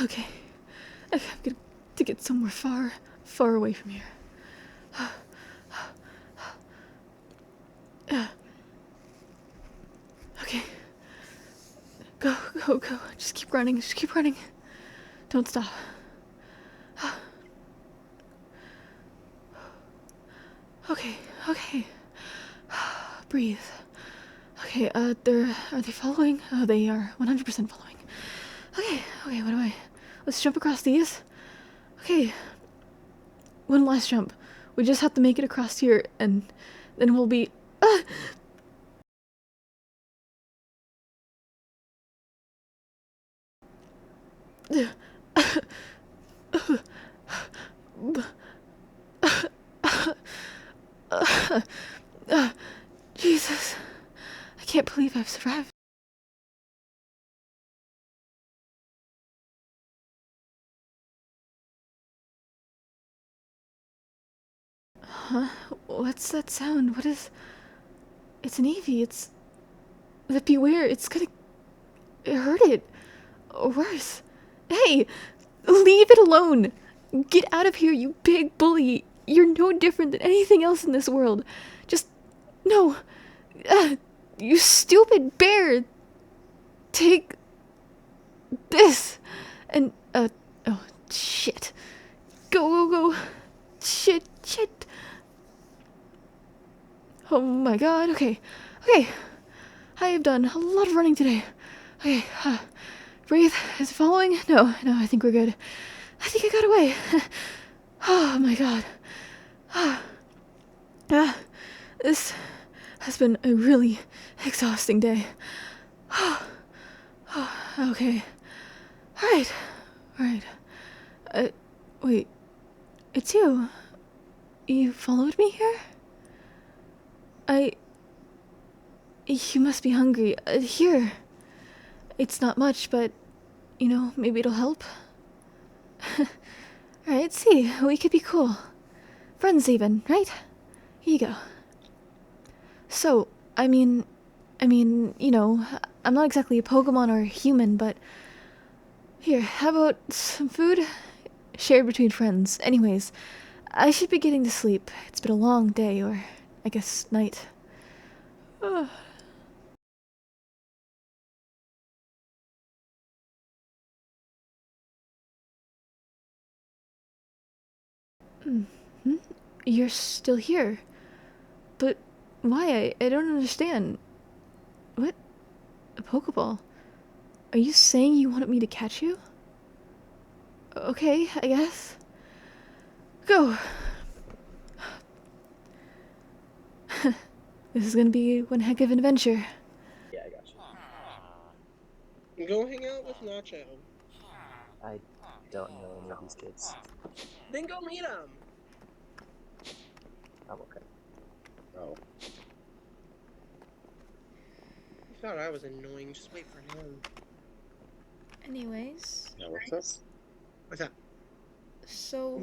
Okay. I'm gonna to get somewhere far away from here. Okay. Go. Just keep running. Don't stop. Okay. Breathe. Okay, are they following? Oh, they are 100% following. Okay, what do I... Let's jump across these. Okay. One last jump. We just have to make it across here, and then we'll be... Jesus. I can't believe I've survived. Huh? What's that sound? What is... It's an Eevee. It's... That beware. It's gonna... hurt it. Or worse. Hey! Leave it alone! Get out of here, you big bully! You're no different than anything else in this world. Just... No. You stupid bear! Take... this! And, oh, shit. Go. Shit. Oh my god, okay. I have done a lot of running today. Okay, breathe. Is it following? No, I think we're good. I think I got away. Oh my god. This has been a really exhausting day. Okay. Alright. Wait. It's you. You followed me here? You must be hungry. Here. It's not much, but, maybe it'll help. Alright, see. We could be cool. Friends even, right? Here you go. So, I mean, I'm not exactly a Pokemon or a human, but... Here, how about some food? Shared between friends. Anyways, I should be getting to sleep. It's been a long day, or I guess night. You're still here. But why? I don't understand. What? A Pokeball? Are you saying you wanted me to catch you? Okay, I guess. Go! This is gonna be one heck of an adventure. Yeah, I got you. Go hang out with Nacho. I don't know any of these kids. Then go meet him. I'm okay. Oh. I thought I was annoying. Just wait for him. Anyways, Yeah, what's this? What's that? so,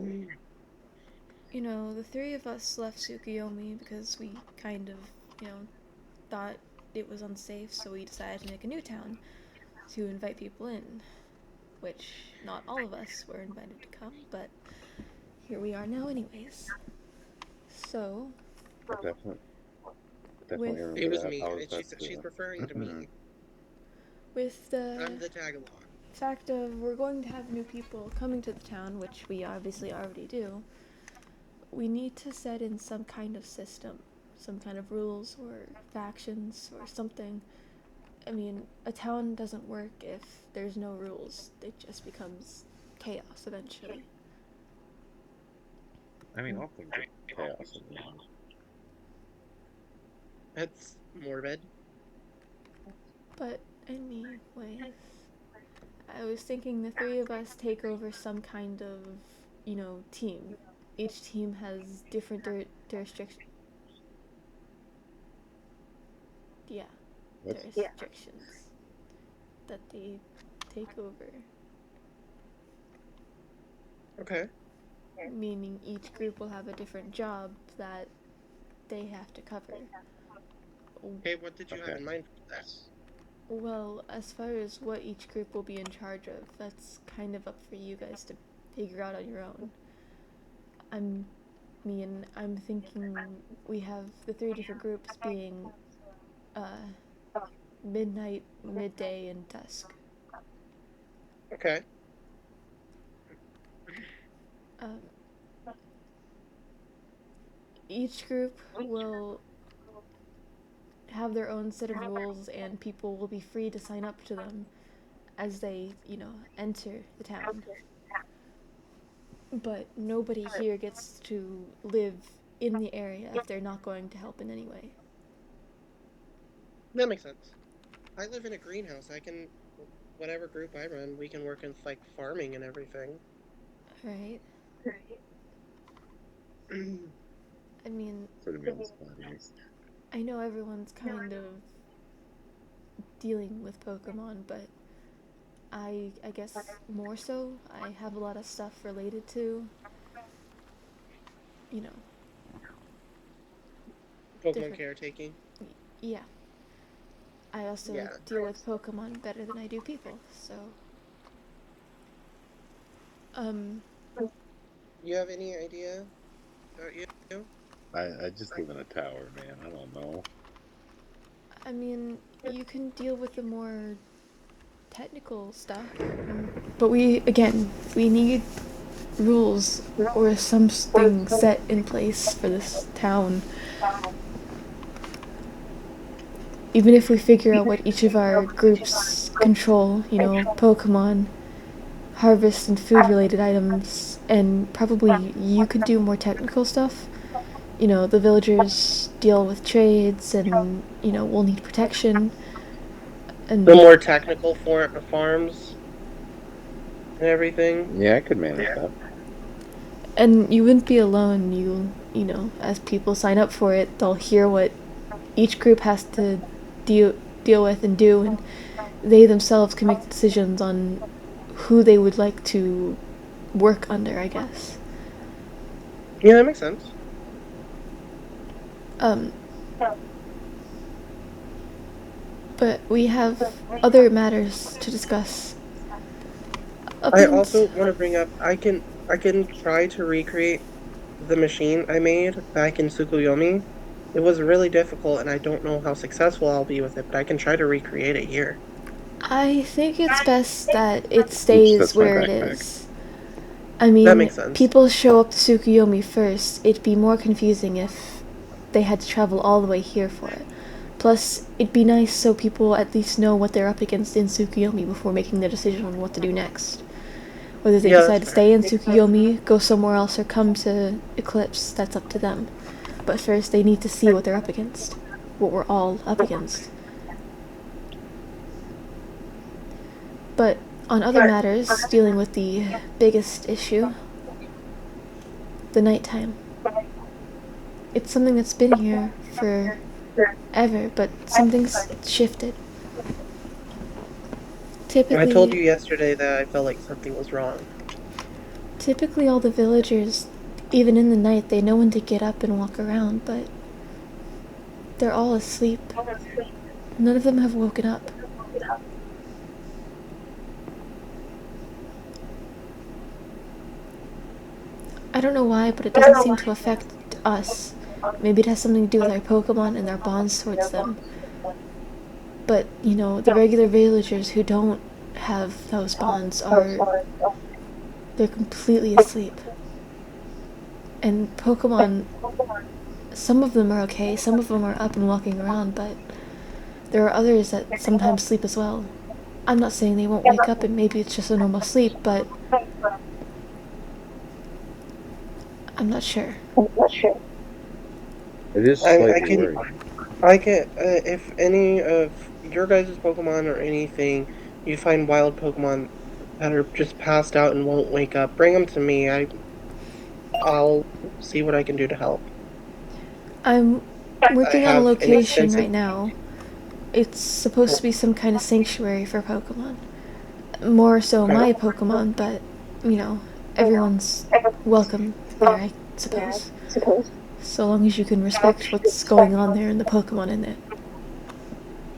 the three of us left Tsukuyomi because we kind of, thought it was unsafe, so we decided to make a new town to invite people in. Which, not all of us were invited to come, but here we are now anyways. So, Definitely with, remember It was that. me. I was She's referring to me. with the I'm the tag-along. fact of we're going to have new people coming to the town, which we obviously already do, we need to set in some kind of system, some kind of rules or factions or something. I mean, a town doesn't work if there's no rules. It just becomes chaos eventually. I mean, all things are chaos in the end. That's morbid. But anyways, I was thinking the three of us take over some kind of, team. Each team has different jurisdictions. Yeah, jurisdictions that they take over. Okay. Meaning each group will have a different job that they have to cover. Okay, what did you have in mind for this? Well, as far as what each group will be in charge of, that's kind of up for you guys to figure out on your own. I'm thinking we have the three different groups being uh, midnight, midday, and dusk. Okay. Um, each group will have their own set of rules, and people will be free to sign up to them as they, enter the town. But nobody here gets to live in the area if they're not going to help in any way. That makes sense. I live in a greenhouse. I can, whatever group I run, we can work in like farming and everything. Right? I mean, For the municipalities. I know everyone's kind of dealing with Pokemon, but I guess more so. I have a lot of stuff related to, you know, Pokemon different. caretaking. Yeah. I also Yeah. deal with Pokemon better than I do people, so. Um, You have any idea about you? I just live in a tower, man. I don't know. I mean, you can deal with the more technical stuff, but we need rules or something set in place for this town. Even if we figure out what each of our groups control, Pokemon, harvest and food related items, and probably you could do more technical stuff. The villagers deal with trades and, we'll need protection. And The more technical farms and everything. Yeah, I could manage that. and you wouldn't be alone. As people sign up for it, they'll hear what each group has to deal with and do, and they themselves can make decisions on who they would like to work under, I guess. Yeah, that makes sense. But we have other matters to discuss. I also want to bring up I can try to recreate the machine I made back in Tsukuyomi. It was really difficult and I don't know how successful I'll be with it, but I can try to recreate it here. I think it's best that it Oops, stays that's my where it backpack. is. I That mean, makes sense. people show up to Tsukuyomi first. It'd be more confusing if they had to travel all the way here for it. Plus, it'd be nice so people at least know what they're up against in Tsukuyomi before making their decision on what to do next. Whether they Yeah, decide to that's stay fair. in Tsukuyomi, go somewhere else, or come to Eclipse, that's up to them. But first, they need to see what they're up against. What we're all up against. But on other matters, dealing with the biggest issue, the nighttime. It's something that's been here forever, but something's shifted. I told Typically, you yesterday that I felt like something was wrong. typically all the villagers, even in the night, they know when to get up and walk around, but they're all asleep. None of them have woken up. I don't know why, but it doesn't seem to affect us. Maybe it has something to do with our Pokemon and our bonds towards them. But, the regular villagers who don't have those bonds they're completely asleep. And Pokemon, some of them are okay, some of them are up and walking around, but there are others that sometimes sleep as well. I'm not saying they won't wake up and maybe it's just a normal sleep, but I'm not sure. It is I slightly can worrying. if any of your guys' Pokemon or anything, you find wild Pokemon that are just passed out and won't wake up, bring them to me. I'll see what I can do to help. I'm I working on a have an location extensive. right now. It's supposed to be some kind of sanctuary for Pokemon. More so Okay. my Pokemon, but, everyone's welcome there, I suppose. So long as you can respect what's going on there and the Pokemon in it.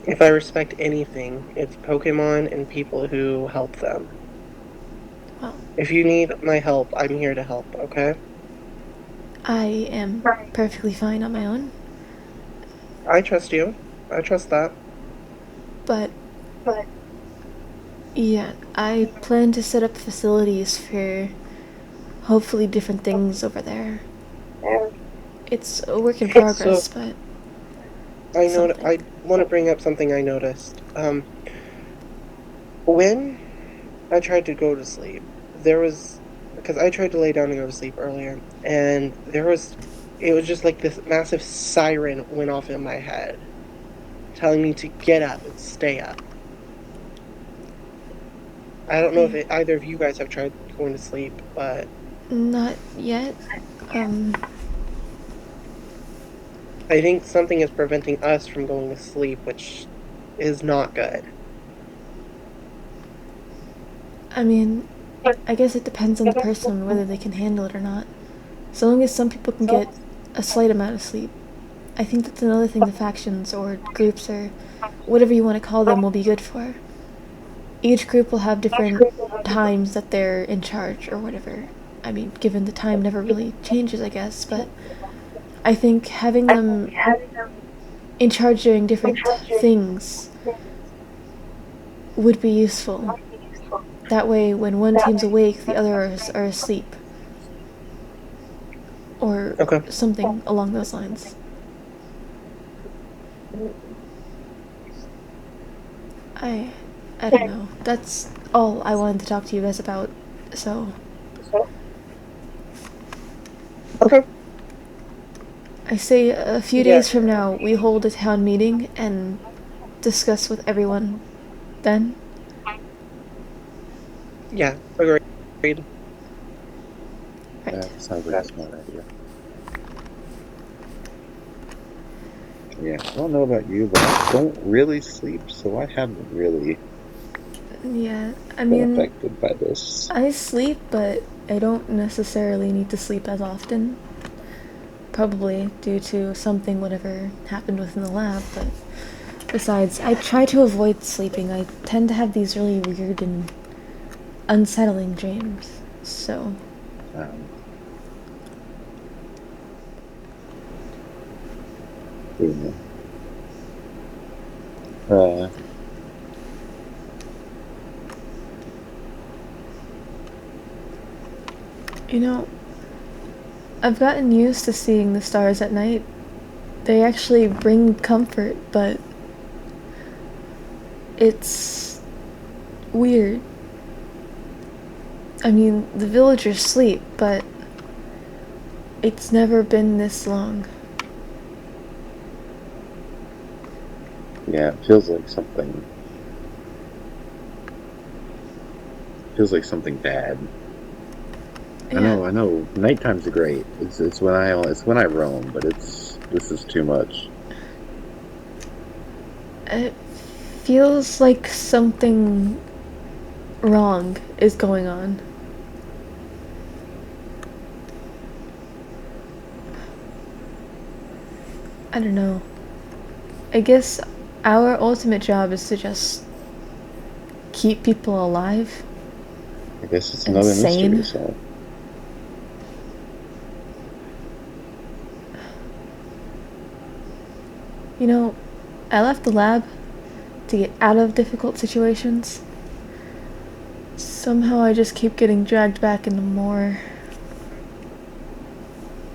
If I respect anything, it's Pokemon and people who help them. Well, If you need my help, I'm here to help, okay? I am perfectly fine on my own, I trust you. I trust that. but yeah, I plan to set up facilities for hopefully different things over there. It's a work in So progress, but something. I want to bring up something I noticed. When I tried to go to sleep, there was because I tried to lay down and go to sleep earlier, and it was just like this massive siren went off in my head, telling me to get up and stay up. I don't know if Yeah, either of you guys have tried going to sleep, but not yet. Um, I think something is preventing us from going to sleep, which is not good. I mean, I guess it depends on the person whether they can handle it or not. So long as some people can get a slight amount of sleep, I think that's another thing the factions or groups or whatever you want to call them will be good for. Each group will have different times that they're in charge or whatever. I mean, given the time never really changes, I guess, but I think having them in charge doing different things would be useful. That way, when one team's awake, the others are asleep. Or Okay. something along those lines. I I don't know. That's all I wanted to talk to you guys about. So, Okay. I say a few Yeah. days from now we hold a town meeting and discuss with everyone then. Yeah. Agreed. Right. That sounds like a smart idea. Yeah, I don't know about you, but I don't really sleep, so I haven't really Yeah, I been mean, affected by this. I sleep, but I don't necessarily need to sleep as often. Probably due to something, whatever happened within the lab, but besides, I try to avoid sleeping. I tend to have these really weird and unsettling dreams. So, Um, you know, you know, I've gotten used to seeing the stars at night. They actually bring comfort, but it's weird. I mean, the villagers sleep, but it's never been this long. yeah, it feels like something bad. Yeah, I know. Nighttime's great. It's when I roam, but this is too much. it feels like something wrong is going on. I don't know. I guess our ultimate job is to just keep people alive I guess it's and another mystery to sane. solve. You know, I left the lab to get out of difficult situations. Somehow I just keep getting dragged back into more.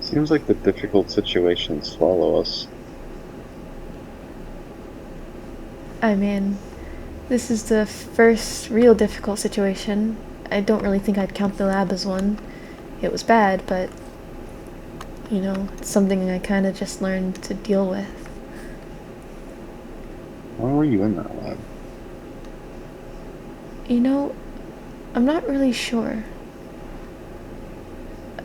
Seems like the difficult situations follow us. I mean, this is the first real difficult situation. I don't really think I'd count the lab as one. It was bad, but, you know, it's something I kind of just learned to deal with. Why were you in that lab? You know, I'm not really sure.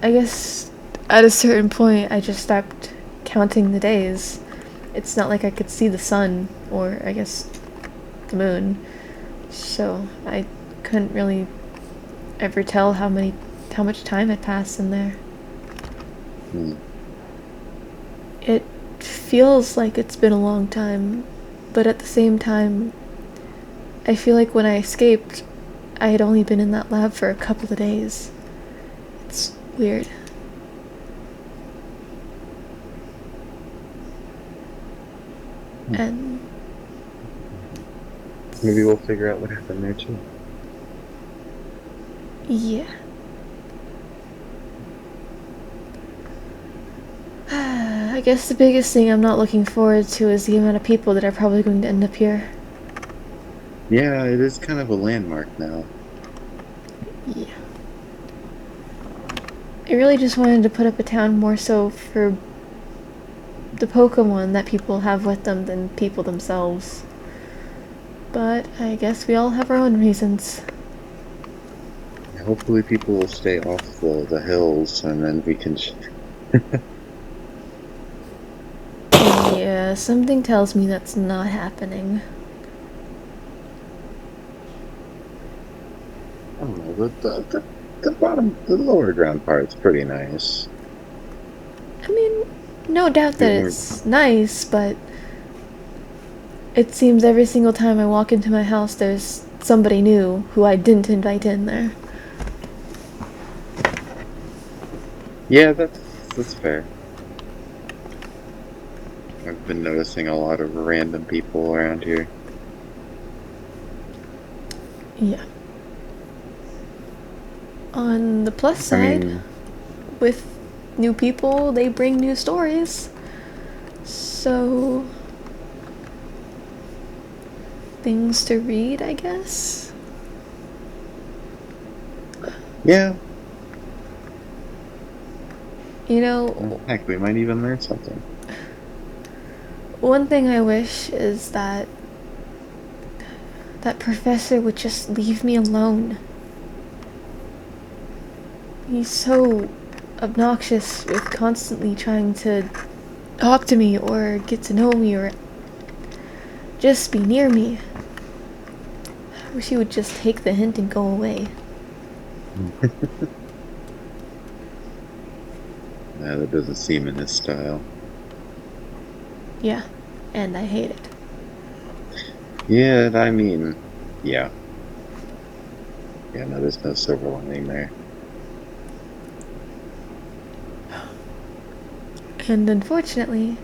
I guess at a certain point I just stopped counting the days. It's not like I could see the sun, or I guess the moon, so I couldn't really ever tell how much time had passed in there. Hmm. It feels like it's been a long time, But at the same time, I feel like when I escaped, I had only been in that lab for a couple of days. It's weird. And Maybe we'll figure out what happened there too. yeah. I guess the biggest thing I'm not looking forward to is the amount of people that are probably going to end up here. Yeah, it is kind of a landmark now. Yeah. I really just wanted to put up a town more so for the Pokemon that people have with them than people themselves. But I guess we all have our own reasons. Hopefully people will stay off the hills and then we can... Yeah, something tells me that's not happening. I don't know, the bottom, the lower ground part's pretty nice. I mean, no doubt that it's nice, but it seems every single time I walk into my house there's somebody new who I didn't invite in there. Yeah, that's fair. I've been noticing a lot of random people around here. Yeah. On the plus side, with new people, they bring new stories. So, things to read, I guess? Yeah. You know, heck, we might even learn something. one thing I wish is that that professor would just leave me alone. He's so obnoxious with constantly trying to talk to me or get to know me or just be near me. I wish he would just take the hint and go away. Yeah, that doesn't seem in his style. Yeah, and I hate it. Yeah, I mean, yeah. Yeah, no, there's no silver lining there. And unfortunately,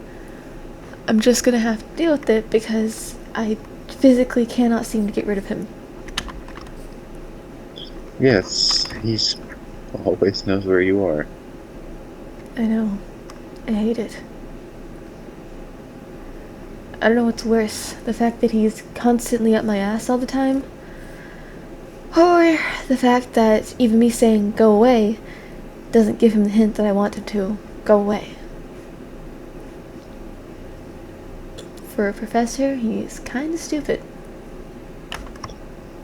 I'm just gonna have to deal with it because I physically cannot seem to get rid of him. Yes, he's always knows where you are. I know. I hate it. I don't know what's worse, the fact that he's constantly up my ass all the time, or the fact that even me saying go away doesn't give him the hint that I want him to go away. For a professor, he's kinda stupid.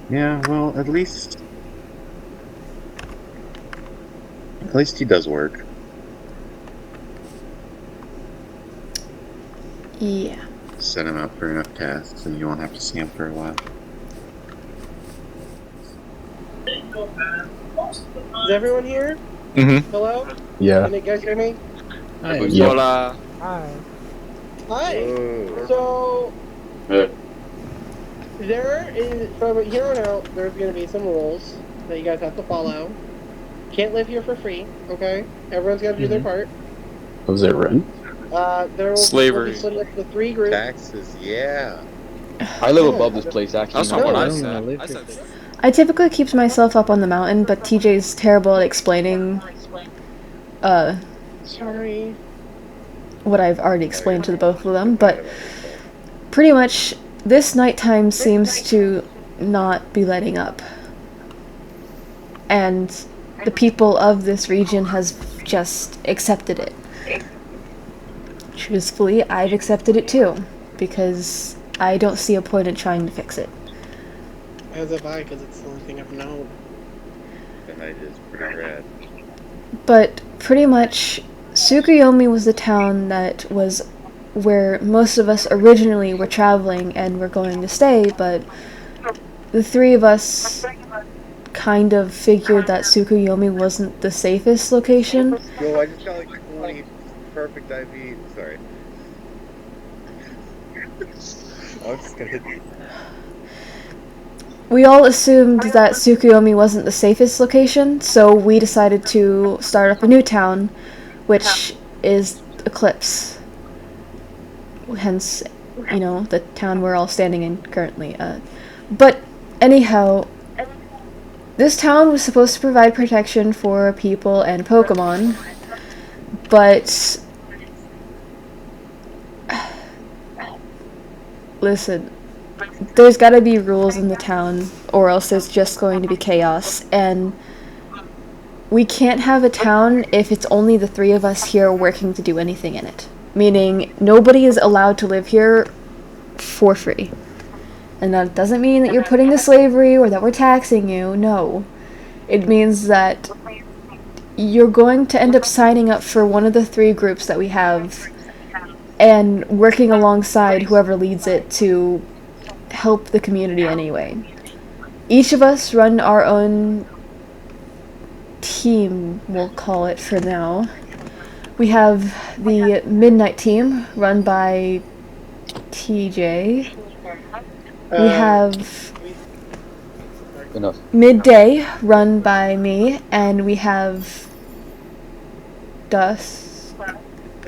Yeah, well, at least he does work. Yeah. Set him up for enough tasks and you won't have to see him for a while. Is everyone here? Mm-hmm. Hello? Yeah. Can you guys hear me? Hi. Yep. Hola. Hi. Hi. Whoa. So, there is, from here on out, there's going to be some rules that you guys have to follow. Can't live here for free, okay? Everyone's got to do their part. Was it written? There will Slavery. be split into 3 groups. Taxes, yeah. I live above this place, actually. That's not what I don't said. I said I typically keep myself up on the mountain, but TJ's terrible at explaining Sorry. what I've already explained to the both of them, but pretty much this nighttime seems to not be letting up. And the people of this region has just accepted it. Truthfully, I've accepted it too, because I don't see a point in trying to fix it. As have I, because it's the only thing I've known. The night is pretty red. But pretty much, Tsukuyomi was the town that was where most of us originally were traveling and were going to stay, but the 3 of us kind of figured that Tsukuyomi wasn't the safest location. Yo, I just got like 20 perfect IV. Sorry. I'm just gonna. We all assumed that Tsukuyomi wasn't the safest location, so we decided to start up a new town, which is Eclipse. Hence, you know, the town we're all standing in currently. But anyhow, this town was supposed to provide protection for people and Pokemon, but listen, there's gotta be rules in the town, or else there's just going to be chaos, and we can't have a town if it's only the three of us here working to do anything in it. Meaning, nobody is allowed to live here for free. And that doesn't mean that you're putting to slavery or that we're taxing you, no. It means that you're going to end up signing up for one of the three groups that we have and working alongside whoever leads it to help the community anyway. Each of us run our own team, we'll call it for now. We have the Midnight team, run by TJ. We have Enough. Midday, run by me, and we have Dusk?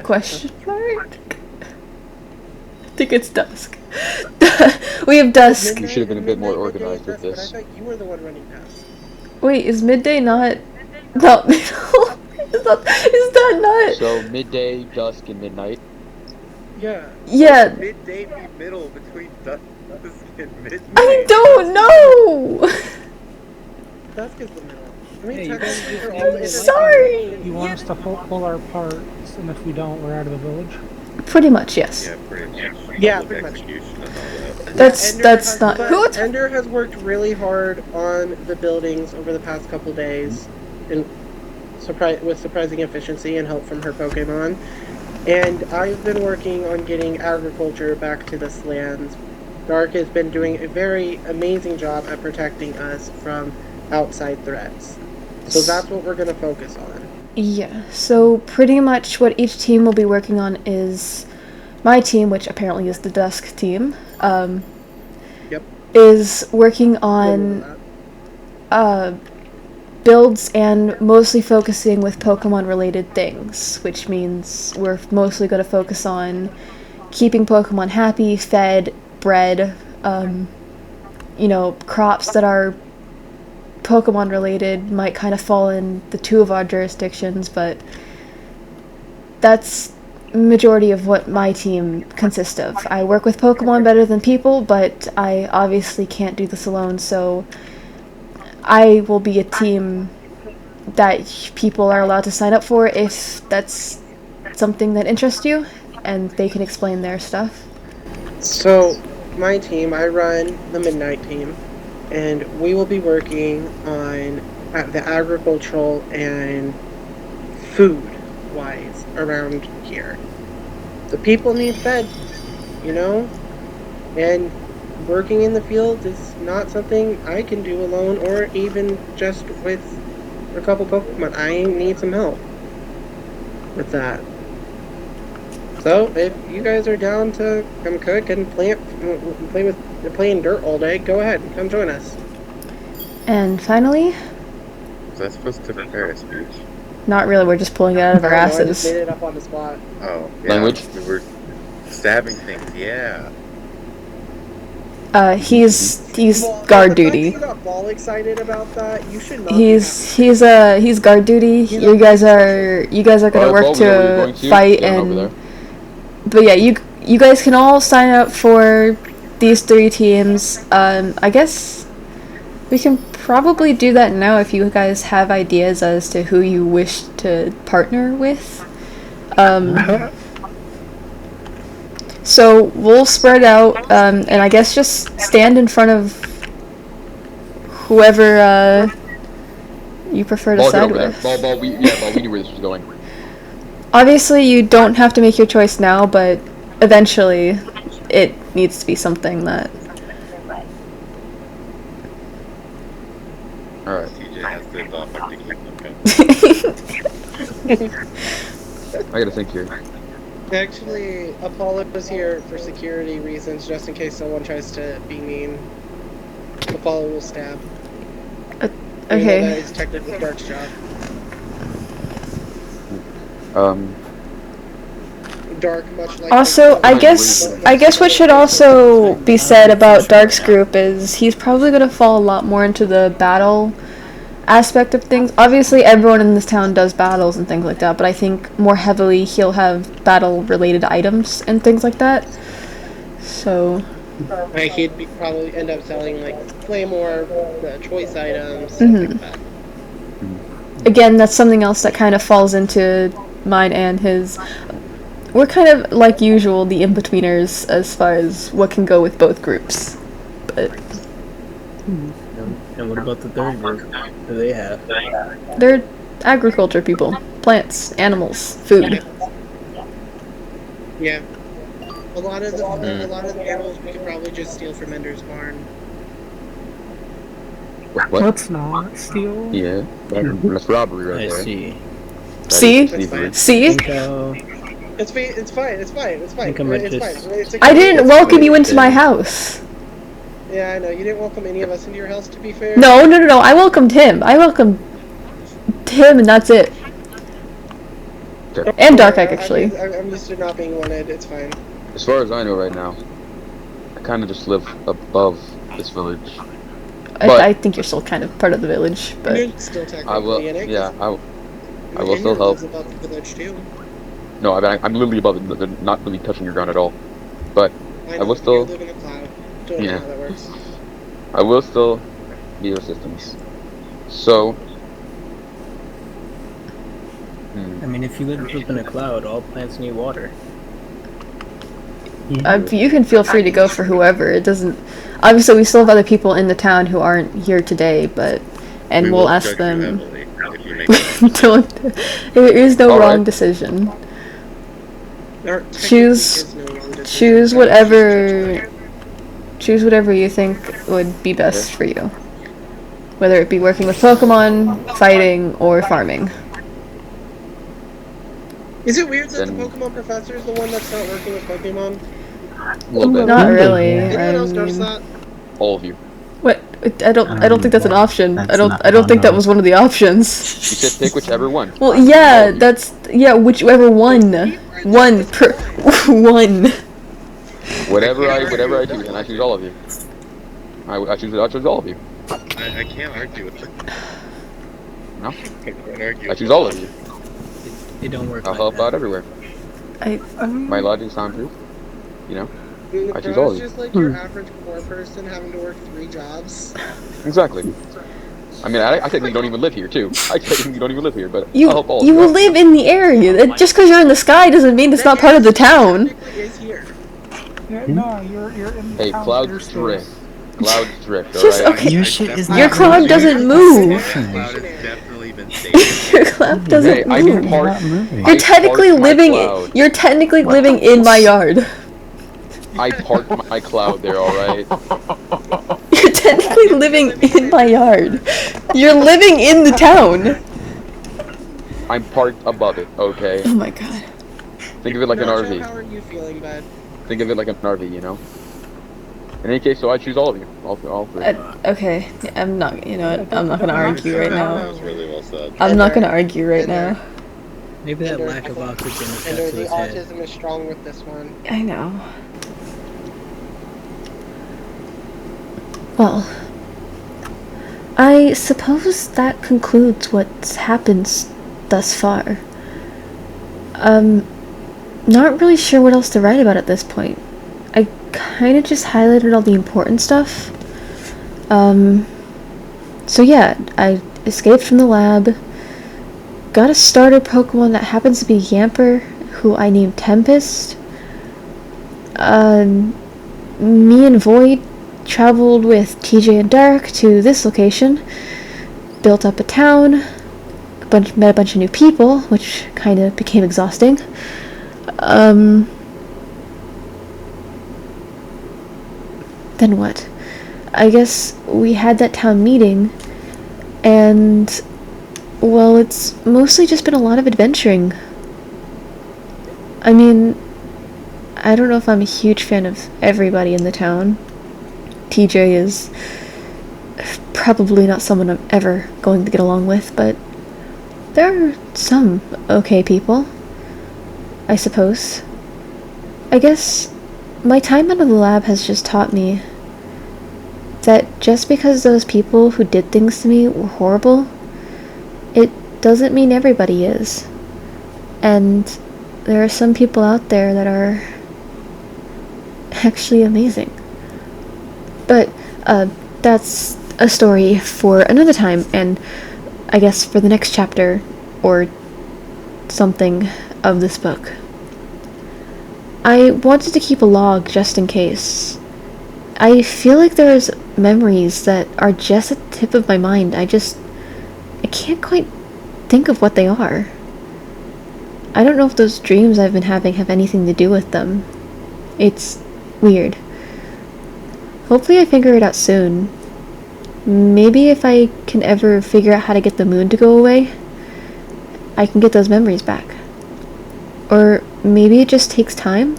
Question mark? I think it's Dusk. We have Dusk. You should have been a bit more organized with this. But I thought you were the one running past. Wait, is Midday not middle? Is that not? So midday, dusk, and midnight. Yeah. Yeah. Midday be middle between dusk and midnight. I don't know! Dusk is the middle. I mean, Hey, technically, you they're guys- all in I'm the sorry! You want us to pull our parts, and if we don't, we're out of the village? Pretty much, yes. Yeah, pretty much. Yeah, Public pretty much. execution and all that. That's not but who. Ender has worked really hard on the buildings over the past couple days, and with surprising efficiency and help from her Pokemon. And I've been working on getting agriculture back to this land. Dark has been doing a very amazing job at protecting us from outside threats. So that's what we're going to focus on. Yeah, so pretty much what each team will be working on is my team, which apparently is the Dusk team, Yep. is working on builds and mostly focusing with Pokemon related things, which means we're mostly going to focus on keeping Pokemon happy, fed, bred, you know, crops that are Pokemon related might kind of fall in the two of our jurisdictions, but that's majority of what my team consists of. I work with Pokemon better than people, but I obviously can't do this alone, so I will be a team that people are allowed to sign up for if that's something that interests you, and they can explain their stuff. So, my team, I run the Midnight team, and we will be working on the agricultural and food-wise around here. The people need fed, you know? And working in the field is not something I can do alone, or even just with a couple Pokemon. I need some help with that. So, if you guys are down to come cook and play in dirt all day, go ahead and come join us. And finally, Was I supposed to prepare a speech? not really, we're just pulling it out of our I just asses. made it up on the spot. Oh, yeah. Language? We were stabbing things, yeah. He's Well, guard the fact duty. that you got all excited about that. You should not. He's guard duty. You guys are gonna Alright, work well, we know where you're going to to. fight Stand over and. there. But yeah, you guys can all sign up for these three teams. I guess we can probably do that now if you guys have ideas as to who you wish to partner with. So we'll spread out, and I guess just stand in front of whoever you prefer to Ball, get side over there. with. Ball, we knew where this was going. Obviously, you don't have to make your choice now, but eventually, it needs to be something that. Alright. TJ has to adopt to keep them. I gotta think here. Actually, Apollo is here for security reasons, just in case someone tries to be mean. Apollo will stab. Even though that Okay. is technically Dark's job. Dark, much like Also, I guess what should also be said about Dark's group is he's probably gonna fall a lot more into the battle aspect of things. Obviously, everyone in this town does battles and things like that, but I think more heavily he'll have battle-related items and things like that. So, like he'd probably end up selling like Claymore, choice items, stuff like that. again, that's something else that kind of falls into mine and his. We're kind of, like usual, the in-betweeners as far as what can go with both groups. But And what about the third group? What do they have? they're agriculture people. Plants, animals, food. Yeah. A lot of the animals we could probably just steal from Ender's barn. What? Let's not steal. Yeah, that's robbery right I there. see. See? That's fine. See? It's fine. It's fine. It's fine. It's fine. think I might It's just- fine. It's I didn't it's welcome fine. you into my house. Yeah, I know. You didn't welcome any of us into your house, to be fair. No. I welcomed him. I welcomed him, and that's it. And Dark Egg, actually. I'm used to not being wanted. It's fine. As far as I know right now, I kind of just live above this village. But- I think you're still kind of part of the village, but You're still technically I will. in it. Yeah, I will Ender still help. lives above the village too. No, I'm literally above it, not really touching your ground at all. But I will know, still- you live in a cloud. Don't Yeah. know how that works. I will still be of assistance. So, I mean, if you live up in a cloud, all plants need water. you can feel free to go for whoever. It doesn't. Obviously, we still have other people in the town who aren't here today, but We we'll will ask judge them. you heavily if you make Don't. There is no All wrong right. decision. There technically Choose- is no wrong decision. Choose whatever. Choose whatever you think would be best for you. Whether it be working with Pokemon, fighting, or farming. Is it weird that Then- the Pokemon professor is the one that's not working with Pokemon? a little bit. Not really. Anyone else I notice mean- that? All of you. What? I don't think that's an option. That's I don't not think that one. was one of the options. You said pick whichever one. Well, yeah, whichever one. One per one. Whatever I choose, and I choose all of you. I choose all of you. I can't argue with it. No? I can't argue. I choose all of you. It don't work I'll like help that. out everywhere. My logic sound true. You know? I choose all of It's you. just like your average poor person having to work 3 jobs. Exactly. I mean, I technically don't even live here, too. I technically don't even live here, but You I'll help all of you you. will live in the area. Just because you're in the sky doesn't mean it's not part of the town. Technically is here. No, you're in the Hey, town Cloud airspace. drift. Cloud drift, Just- alright? okay. Your shit is Your not cloud moving. doesn't move. Cloud has definitely been saved. Your cloud Hey, doesn't I move. can park. Not moving. You're I technically parked my living. cloud. You're technically living in my yard. I parked my cloud there, alright? You're technically living in my yard. You're living in the town. I'm parked above it, okay? Oh my god. Think of it like an Nacho, RV. how are you feeling, bud? Think of it like an RV, you know? In any case, so I choose all of you. All three. Okay, I'm not. You know what? I'm not gonna argue right That now. was really well said. I'm not gonna argue right now. Maybe that Ender, lack of oxygen has got Ender, to the his head. autism is strong with this one. I know. Well, I suppose that concludes what's happened thus far. Not really sure what else to write about at this point. I kind of just highlighted all the important stuff. So yeah, I escaped from the lab, got a starter Pokemon that happens to be Yamper, who I named Tempest. Me and Void traveled with TJ and Dark to this location, built up a town, met a bunch of new people, which kind of became exhausting. Then what? I guess we had that town meeting, and, well, it's mostly just been a lot of adventuring. I mean, I don't know if I'm a huge fan of everybody in the town. TJ is probably not someone I'm ever going to get along with, but there are some okay people, I suppose. I guess my time out of the lab has just taught me that just because those people who did things to me were horrible, it doesn't mean everybody is. And there are some people out there that are actually amazing. But that's a story for another time, and I guess for the next chapter or something of this book. I wanted to keep a log just in case. I feel like there's memories that are just at the tip of my mind. I can't quite think of what they are. I don't know if those dreams I've been having have anything to do with them. It's weird. Hopefully I figure it out soon. Maybe if I can ever figure out how to get the moon to go away, I can get those memories back. Or maybe it just takes time?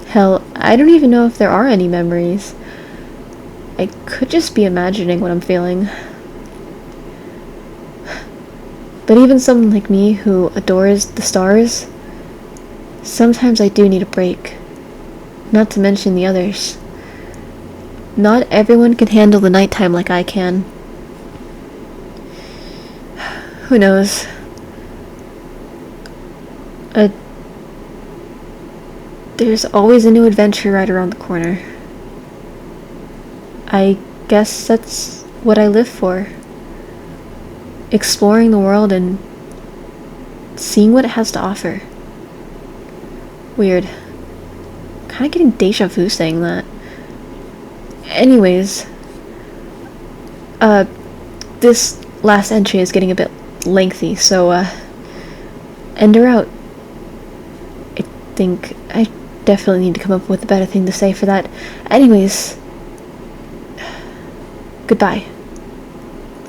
Hell, I don't even know if there are any memories. I could just be imagining what I'm feeling. But even someone like me who adores the stars, sometimes I do need a break. Not to mention the others. Not everyone can handle the nighttime like I can. Who knows? There's always a new adventure right around the corner. I guess that's what I live for. Exploring the world and seeing what it has to offer. Weird. Kinda getting deja vu saying that. Anyways, this last entry is getting a bit lengthy, so, end her out. I think I definitely need to come up with a better thing to say for that. Anyways, goodbye.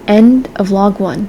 End of log 1.